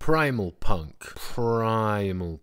Primalpunk. Primalpunk.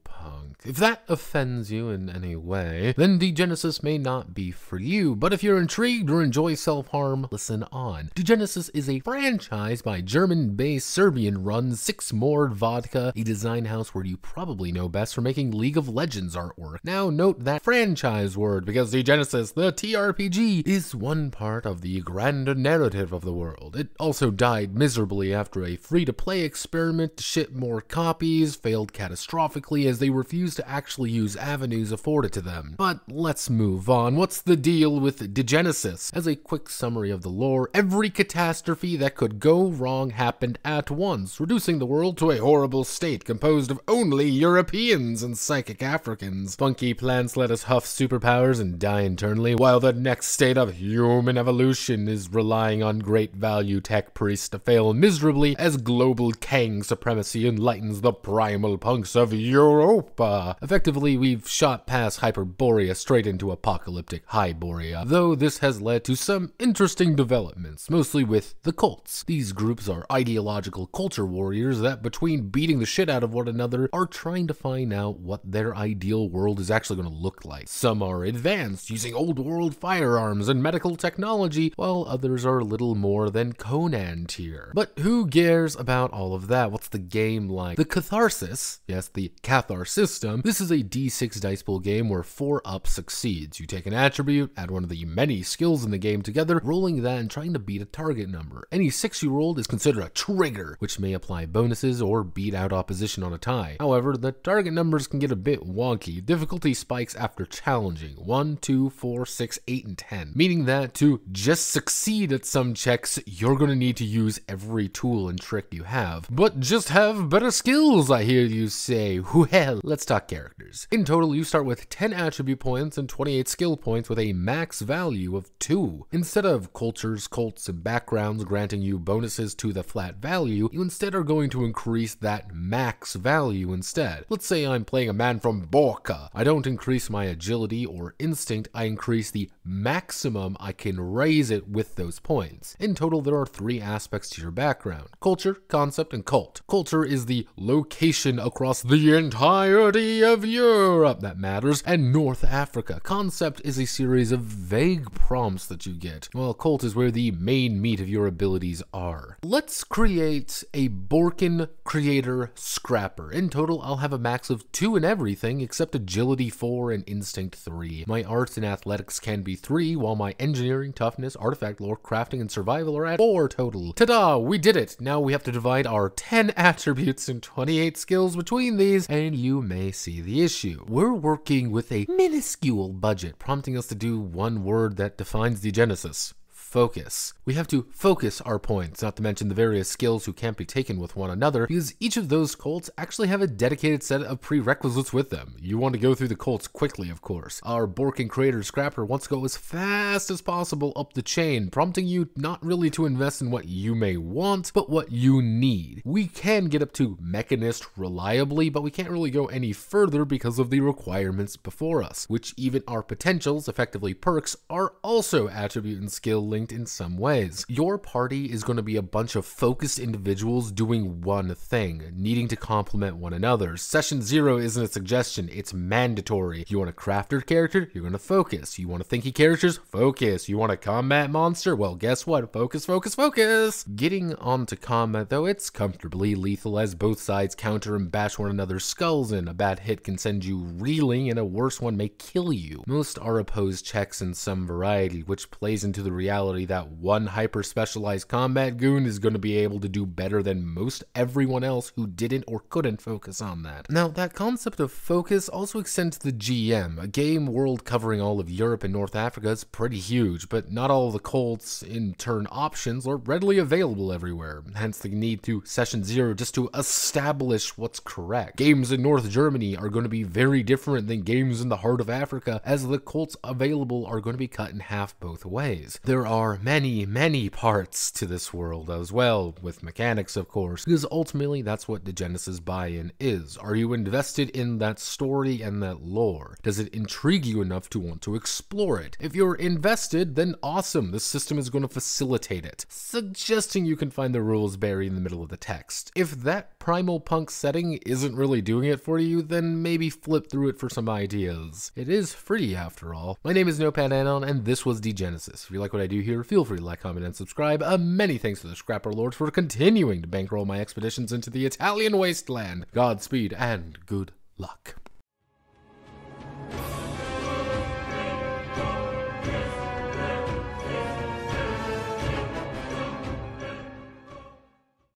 If that offends you in any way, then Degenesis may not be for you, but if you're intrigued or enjoy self-harm, listen on. Degenesis is a franchise by German-based Serbian-run Six Moored Vodka, a design house where you probably know best for making League of Legends artwork. Now note that franchise word, because Degenesis, the TRPG, is one part of the grand narrative of the world. It also died miserably after a free-to-play experiment to ship more copies failed catastrophically as they refused to actually use avenues afforded to them. But let's move on. What's the deal with Degenesis? As a quick summary of the lore, every catastrophe that could go wrong happened at once, reducing the world to a horrible state composed of only Europeans and psychic Africans. Funky plants let us huff superpowers and die internally, while the next state of human evolution is relying on great value tech priests to fail miserably as global Kang supremacy enlightens the primal punks of Europa. Effectively, we've shot past Hyperborea straight into apocalyptic Hyborea, though this has led to some interesting developments, mostly with the cults. These groups are ideological culture warriors that, between beating the shit out of one another, are trying to find out what their ideal world is actually going to look like. Some are advanced, using old world firearms and medical technology, while others are little more than Conan tier. But who cares about all of that? What's the game like? The Catharsis, yes, the Cathar system. This is a D6 dice pool game where 4-up succeeds. You take an attribute, add one of the many skills in the game together, rolling that and trying to beat a target number. Any 6 you rolled is considered a trigger, which may apply bonuses or beat out opposition on a tie. However, the target numbers can get a bit wonky. Difficulty spikes after challenging 1, 2, 4, 6, 8, and 10, meaning that to just succeed at some checks, you're going to need to use every tool and trick you have. But just have better skills, I hear you say. Well, let's talk characters. In total, you start with 10 attribute points and 28 skill points with a max value of 2. Instead of cultures, cults, and backgrounds granting you bonuses to the flat value, you instead are going to increase that max value instead. Let's say I'm playing a man from Borca. I don't increase my agility or instinct, I increase the maximum I can raise it with those points. In total, there are 3 aspects to your background: culture, concept, and cult. Culture is the location across the entirety of Europe that matters, and North Africa. Concept is a series of vague prompts that you get, while cult is where the main meat of your abilities are. Let's create a Borkin Creator Scrapper. In total, I'll have a max of 2 in everything except agility 4 and instinct 3. My arts and athletics can be 3, while my engineering, toughness, artifact lore, crafting, and survival are at 4 total. Ta-da! We did it! Now we have to divide our 10 attributes and 28 skills between these, and you may see the issue. We're working with a minuscule budget, prompting us to do one word that defines Degenesis: focus. We have to focus our points, not to mention the various skills who can't be taken with one another, because each of those cults actually have a dedicated set of prerequisites with them. You want to go through the cults quickly, of course. Our Borkin Creator Scrapper wants to go as fast as possible up the chain, prompting you not really to invest in what you may want, but what you need. We can get up to Mechanist reliably, but we can't really go any further because of the requirements before us, which even our potentials, effectively perks, are also attribute and skill linked in some ways. Your party is going to be a bunch of focused individuals doing one thing, needing to complement one another. Session 0 isn't a suggestion, it's mandatory. You want a crafter character? You're going to focus. You want a thinky characters? Focus. You want a combat monster? Well, guess what? Focus, focus, focus! Getting onto combat, though, it's comfortably lethal as both sides counter and bash one another's skulls in. A bad hit can send you reeling, and a worse one may kill you. Most are opposed checks in some variety, which plays into the reality that one hyper-specialized combat goon is going to be able to do better than most everyone else who didn't or couldn't focus on that. Now, that concept of focus also extends to the GM. A game world covering all of Europe and North Africa is pretty huge, but not all of the cults, in turn options, are readily available everywhere, hence the need to Session 0 just to establish what's correct. Games in North Germany are going to be very different than games in the heart of Africa, as the cults available are going to be cut in half both ways. There are are many, many parts to this world as well, with mechanics of course, because ultimately that's what Degenesis buy-in is. Are you invested in that story and that lore? Does it intrigue you enough to want to explore it? If you're invested, then awesome, this system is going to facilitate it, suggesting you can find the rules buried in the middle of the text. If that Primalpunk setting isn't really doing it for you, then maybe flip through it for some ideas. It is free after all. My name is Notepad, and this was Degenesis. If you like what I do here, feel free to like, comment, and subscribe. Many thanks to the Scrapper Lords for continuing to bankroll my expeditions into the Italian wasteland. Godspeed and good luck.